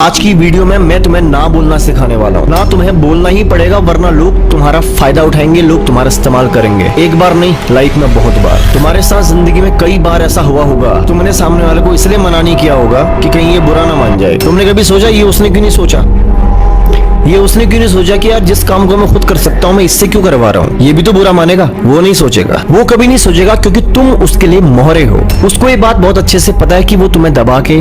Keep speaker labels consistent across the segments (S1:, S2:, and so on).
S1: आज की वीडियो में मैं तुम्हें ना बोलना सिखाने वाला हूँ। ना तुम्हें बोलना ही पड़ेगा, वरना लोग तुम्हारा फायदा उठाएंगे, लोग तुम्हारा इस्तेमाल करेंगे। एक बार नहीं, लाइफ में बहुत बार। तुम्हारे साथ जिंदगी में कई बार ऐसा हुआ होगा, तुमने सामने वाले को इसलिए मना नहीं किया होगा कि कहीं ये बुरा ना मान जाए। तुमने कभी सोचा ये उसने क्यों नहीं सोचा, ये उसने क्यों नहीं सोचा कि यार जिस काम को मैं खुद कर सकता हूँ मैं इससे क्यों करवा रहा हूँ, ये भी तो बुरा मानेगा। वो नहीं सोचेगा, वो कभी नहीं सोचेगा, क्योंकि तुम उसके लिए मोहरे हो। उसको ये बात बहुत अच्छे से पता है कि वो तुम्हें दबा के,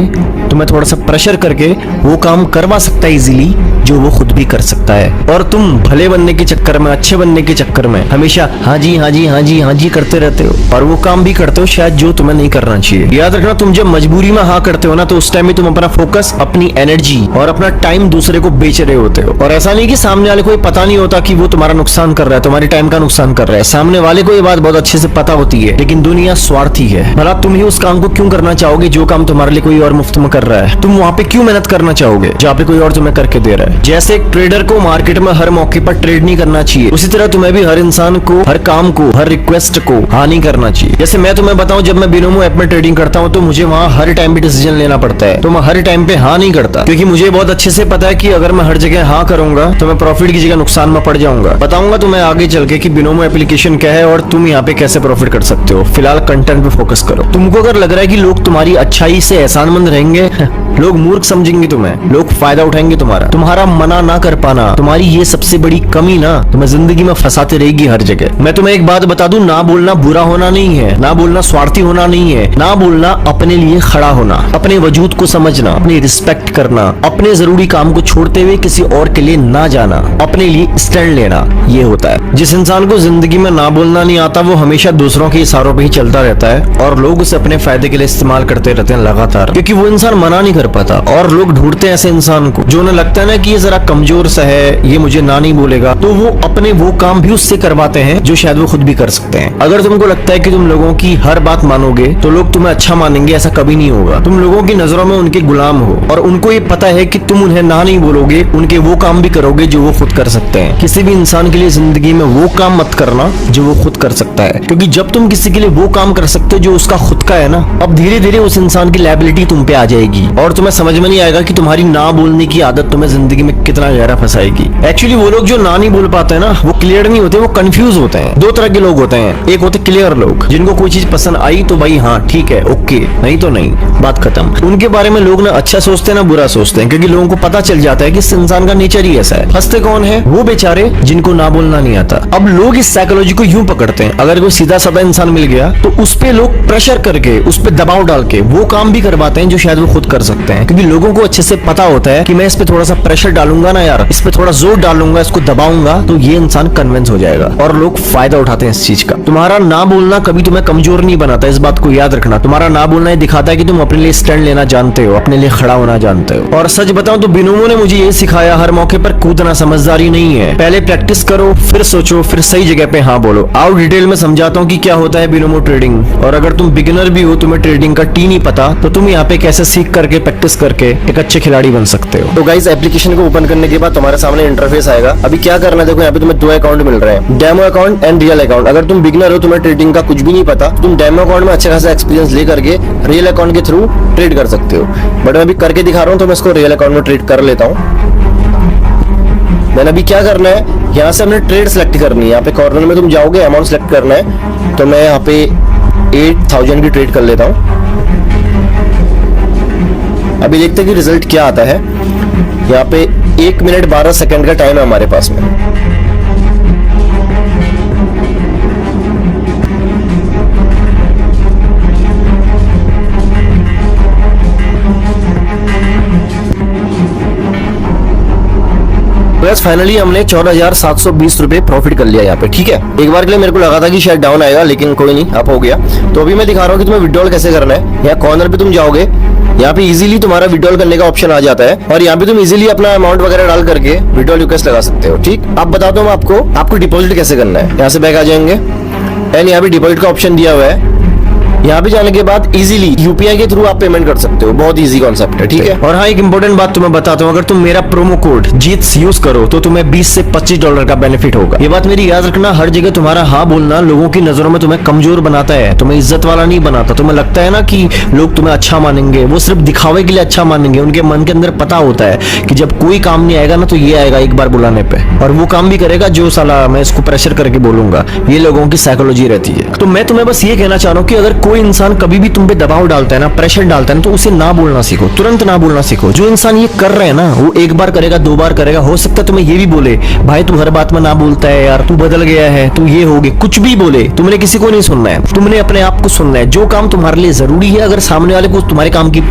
S1: तुम्हें थोड़ा सा प्रेशर करके वो काम करवा सकता है इजीली, जो वो खुद भी कर सकता है। और तुम भले बनने के चक्कर में, अच्छे बनने के चक्कर में हमेशा हाँ जी हाँ जी हाँ जी हाँ जी करते रहते हो, और वो काम भी करते हो शायद जो तुम्हें नहीं करना चाहिए। याद रखना, तुम जब मजबूरी में हाँ करते हो ना, तो उस टाइम में तुम अपना फोकस, अपनी एनर्जी और अपना टाइम दूसरे को बेच रहे होते हो। और ऐसा नहीं कि सामने वाले को पता नहीं होता कि वो तुम्हारा नुकसान कर रहा है, तुम्हारे टाइम का नुकसान कर रहा है। सामने वाले को ये बात बहुत अच्छे से पता होती है, लेकिन दुनिया स्वार्थी है। भला तुम ही उस काम को क्यों करना चाहोगे जो काम तुम्हारे लिए कोई और मुफ्त में कर रहा है? तुम वहाँ पे क्यों मेहनत करना चाहोगे जहाँ पे कोई और तुम्हें करके दे रहा है? जैसे एक ट्रेडर को मार्केट में हर मौके पर ट्रेड नहीं करना चाहिए, उसी तरह तुम्हें भी हर इंसान को, हर काम को, हर रिक्वेस्ट को हाँ नहीं करना चाहिए। जैसे मैं तुम्हें बताऊं, जब मैं बिनोमो ऐप में ट्रेडिंग करता हूँ तो मुझे वहाँ हर टाइम पे डिसीजन लेना पड़ता है, तो मैं हर टाइम पे हाँ नहीं करता, क्योंकि मुझे बहुत अच्छे से पता है कि अगर मैं हर जगह हाँ करूंगा तो मैं प्रॉफिट की जगह नुकसान में पड़ जाऊंगा। बताऊंगा तुम्हें आगे चल के कि बिनोमो एप्लीकेशन क्या है और तुम यहाँ पे कैसे प्रॉफिट कर सकते हो। फिलहाल कंटेंट पे फोकस करो। तुमको अगर लग रहा है कि लोग तुम्हारी अच्छाई से एहसानमंद रहेंगे, लोग मूर्ख समझेंगे तुम्हें, लोग फायदा उठाएंगे तुम्हारा मना ना कर पाना, तुम्हारी ये सबसे बड़ी कमी ना तुम्हें जिंदगी में फंसाते रहेगी हर जगह। मैं तुम्हें एक बात बता दूं, ना बोलना बुरा होना नहीं है, ना बोलना स्वार्थी होना नहीं है, ना बोलना अपने लिए खड़ा होना, अपने वजूद को समझना, अपनी रिस्पेक्ट करना, अपने जरूरी काम को छोड़ते हुए किसी और के लिए ना जाना, अपने लिए स्टैंड लेना, ये होता है। जिस इंसान को जिंदगी में ना बोलना नहीं आता, वो हमेशा दूसरों के इशारों पे ही चलता रहता है और लोग उसे अपने फायदे के लिए इस्तेमाल करते रहते हैं लगातार, क्योंकि वो इंसान मना नहीं कर पाता। और लोग ढूंढते हैं ऐसे इंसान को जो उन्हें लगता है ना कि ये जरा कमजोर सा है, ये मुझे ना नहीं बोलेगा, तो वो अपने वो काम भी उससे करवाते हैं जो शायद वो खुद भी कर सकते हैं। अगर तुमको लगता है कि तुम लोगों की हर बात मानोगे तो लोग तुम्हें अच्छा मानेंगे, ऐसा कभी नहीं होगा। तुम लोगों की नजरों में उनके गुलाम हो, और उनको ये पता है कि तुम उन्हें ना नहीं बोलोगे, उनके वो काम भी करोगे जो वो खुद कर सकते हैं। किसी भी इंसान के लिए जिंदगी में वो काम मत करना जो वो खुद कर सकता है, क्योंकि जब तुम किसी के लिए वो काम कर सकते हो जो उसका खुद का है ना, अब धीरे धीरे उस इंसान की लायबिलिटी तुम पे आ जाएगी और तुम्हें समझ में नहीं आएगा कि तुम्हारी ना बोलने की आदत तुम्हें जिंदगी में कितना गहरा फंसाएगी। एक्चुअली वो लोग जो ना नहीं बोल पाते हैं ना, वो क्लियर नहीं होते, वो कंफ्यूज होते हैं। दो तरह के लोग होते हैं, एक होते क्लियर लोग, जिनको कोई चीज पसंद आई तो भाई हाँ ठीक है, ओके, नहीं तो नहीं, बात खत्म। उनके बारे में लोग ना अच्छा सोचते हैं ना बुरा सोचते हैं, क्योंकि लोगों को पता चल जाता है कि इस इंसान का नेचर ही ऐसा है। फंसते कौन है? वो बेचारे जिनको ना बोलना नहीं आता। अब लोग इस साइकोलॉजी को यूं पकड़ते हैं, अगर कोई सीधा साधा इंसान मिल गया तो उस पे लोग प्रेशर करके, उस पे दबाव डाल के वो काम भी करवाते हैं जो शायद वो खुद कर सकते हैं, क्योंकि लोगों को अच्छे से पता होता है कि मैं इस पे थोड़ा सा प्रेशर डालूंगा ना यार, इस पे थोड़ा जोर डालूंगा, इसको दबाऊंगा तो ये इंसान कन्विंस हो जाएगा, और लोग फायदा उठाते हैं इस चीज का। तुम्हारा ना बोलना कभी तुम्हें कमजोर नहीं बनाता, इस बात को याद रखना। तुम्हारा ना बोलना ये दिखाता है कि तुम अपने लिए स्टैंड लेना जानते हो, अपने लिए खड़ा होना जानते हो। और सच बताऊं तो बिनोमो ने मुझे ये सिखाया, हर मौके पर कूदना समझदारी नहीं है। पहले प्रैक्टिस करो, फिर सोचो, फिर सही जगह पे हाँ बोलो। आओ डिटेल में समझाता हूँ कि क्या होता है बिनोमो ट्रेडिंग, और अगर तुम बिगिनर भी हो, तुम्हें ट्रेडिंग का टी नहीं पता, तो तुम यहाँ पे कैसे सीख करके, प्रैक्टिस करके एक अच्छे खिलाड़ी बन सकते हो। तो गाइस, एप्लीकेशन को ओपन करने के बाद तुम्हारे सामने इंटरफेस आएगा। अभी क्या करना है, देखो यहाँ पे तुम्हें दो अकाउंट मिल रहे हैं, demo account and real account. अगर तुम बिगिनर हो, तुम्हें ट्रेडिंग का कुछ भी नहीं पता, तुम डेमो अकाउंट में अच्छा खासा एक्सपीरियंस लेकर के रियल अकाउंट के थ्रू ट्रेड कर सकते हो। बट मैं अभी करके दिखा रहा हूँ, तो मैं इसको रियल अकाउंट में ट्रेड कर लेता हूँ। मैंने अभी क्या करना है, यहाँ से हमने ट्रेड सेलेक्ट करनी है। यहाँ पे कॉर्नर में तुम जाओगे, अमाउंट सेलेक्ट करना है, तो मैं यहाँ पे 8000 की ट्रेड कर लेता हूँ। अभी देखते हैं कि रिजल्ट क्या आता है। यहाँ पे 1 मिनट 12 सेकंड का टाइम है हमारे पास में। बस फाइनली हमने 14,720 रुपए प्रॉफिट कर लिया यहाँ पे। ठीक है, एक बार के लिए मेरे को लगा था कि शायद डाउन आएगा, लेकिन कोई नहीं, अप हो गया। तो अभी मैं दिखा रहा हूँ कि तुम्हें विड्रॉल कैसे करना है। यहाँ कॉर्नर पे तुम जाओगे, यहाँ पे इजीली तुम्हारा विड्रॉल करने का ऑप्शन आ जाता है, और यहाँ पे तुम इजीली अपना अमाउंट वगैरह डाल करके विड्रॉल रिक्वेस्ट लगा सकते हो। ठीक, अब बताता हूँ आपको डिपॉजिट कैसे करना है। यहाँ से बैक आ जाएंगे एंड यहाँ पे डिपॉजिट का ऑप्शन दिया हुआ है। यहाँ पे जाने के बाद इजीली यूपीआई के थ्रू आप पेमेंट कर सकते हो, बहुत इजी कॉन्सेप्ट है, ठीक है। और हाँ, एक इंपॉर्टेंट बात तुम्हें बताता हूँ, अगर तुम मेरा प्रोमो कोड जीट्स यूज करो तो तुम्हें 20 से $25 का बेनिफिट होगा। ये बात मेरी याद रखना, हर जगह तुम्हारा हाँ बोलना लोगों की नजरों में तुम्हें कमजोर बनाता है, तुम्हें इज्जत वाला नहीं बनाता। तुम्हें लगता है ना कि लोग तुम्हें अच्छा मानेंगे, वो सिर्फ दिखावे के लिए अच्छा मानेंगे। उनके मन के अंदर पता होता है कि जब कोई काम नहीं आएगा ना तो ये आएगा एक बार बुलाने पे, और वो काम भी करेगा जो साला मैं इसको प्रेशर करके बोलूंगा। ये लोगों की साइकोलॉजी रहती है। तो मैं तुम्हें बस ये कहना चाह रहा हूँ कि अगर कोई इंसान कभी भी तुम पे दबाव डालता है ना, प्रेशर डालता है ना, तो उसे ना बोलना सीखो, तुरंत ना बोलना सीखो। जो इंसान ये कर रहे हैं ना, वो एक बार करेगा, 2 बार करेगा, हो सकता है तुम्हें ये भी बोले भाई तू हर बात में ना बोलता है यार, तू बदल गया है, तू ये हो गया, कुछ भी बोले। तुमने किसी को नहीं सुनना है, तुमने अपने आप को सुनना है। जो काम तुम्हारे लिए जरूरी है, अगर सामने वाले को तुम्हारे काम की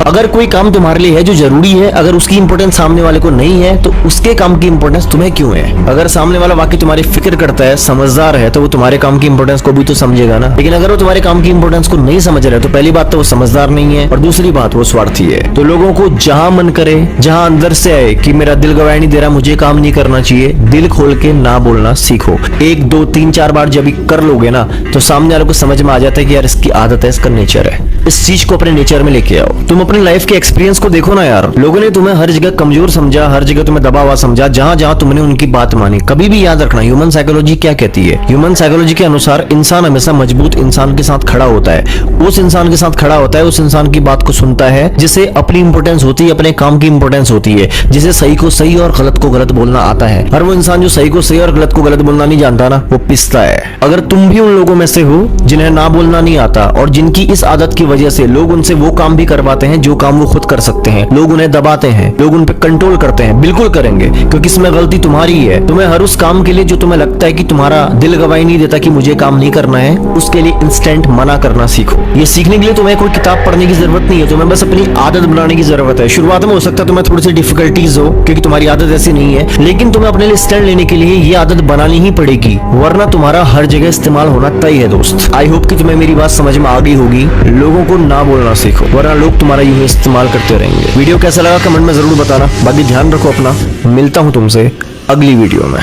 S1: अगर कोई काम तुम्हारे लिए है जो जरूरी है, अगर उसकी इंपॉर्टेंस सामने वाले को नहीं है तो उसके काम की इंपॉर्टेंस तुम्हें क्यों है। अगर सामने वाला वाकई तुम्हारी फिक्र करता है, समझदार है, तो वो तुम्हारे काम की इंपॉर्टेंस को भी तो समझेगा ना। लेकिन अगर वो तुम्हारे काम की इंपॉर्टेंस को नहीं समझ रहा है तो पहली बात तो वो समझदार नहीं है, और दूसरी बात वो स्वार्थी है। तो लोगों को जहां मन करे, जहां अंदर से आए कि मेरा दिल गवाही नहीं दे रहा, मुझे काम नहीं करना चाहिए, दिल खोल के ना बोलना सीखो। 1 2 3 4 बार जब कर लोगे ना तो सामने वाले को समझ में आ जाता है कि यार इसकी आदत है, इसका नेचर है। इस चीज को अपने नेचर में लेके आओ। तुम अपनी लाइफ के एक्सपीरियंस को देखो ना यार, लोगों ने तुम्हें हर जगह कमजोर समझा, हर जगह तुम्हें दबा हुआ समझा, जहां जहां तुमने उनकी बात मानी। कभी भी याद रखना, ह्यूमन साइकोलॉजी क्या कहती है। ह्यूमन साइकोलॉजी के अनुसार इंसान हमेशा मजबूत इंसान के साथ खड़ा होता है, उस इंसान के साथ खड़ा होता है, उस इंसान की बात को सुनता है जिसे अपनी इंपॉर्टेंस होती है, अपने काम की इंपॉर्टेंस होती है, जिसे सही को सही और गलत को गलत बोलना आता है। और वो इंसान जो सही को सही और गलत को गलत बोलना नहीं जानता ना, वो पिसता है। अगर तुम भी उन लोगों में से हो जिन्हें ना बोलना नहीं आता और जिनकी इस आदत की वजह से लोग उनसे वो काम भी करवाते हैं जो काम वो खुद कर सकते हैं, लोग उन्हें दबाते हैं, लोग उन पे कंट्रोल करते हैं, बिल्कुल करेंगे, क्योंकि इसमें गलती तुम्हारी ही है। तुम्हें हर उस काम के लिए जो तुम्हें लगता है कि तुम्हारा दिल गवाही नहीं देता कि मुझे काम नहीं करना है, उसके लिए इंस्टेंट मना करना सीखो। ये सीखने के लिए तुम्हें कोई किताब पढ़ने की जरूरत नहीं है, तुम्हें बस अपनी आदत बनाने की जरूरत है। शुरुआत में हो सकता है तुम्हें थोड़ी सी डिफिकल्टीज हो क्योंकि तुम्हारी आदत ऐसी नहीं है, लेकिन तुम्हें अपने लिए स्टैंड लेने के लिए ये आदत बनानी ही पड़ेगी, वरना तुम्हारा हर जगह इस्तेमाल होना तय है दोस्त। आई होप कि तुम्हें मेरी बात समझ में आ गई होगी। लोगों को ना बोलना सीखो, वरना लोग तुम्हारा यूं ही इस्तेमाल करते रहेंगे। वीडियो कैसा लगा कमेंट में जरूर बताना। बाकी ध्यान रखो अपना, मिलता हूं तुमसे अगली वीडियो में।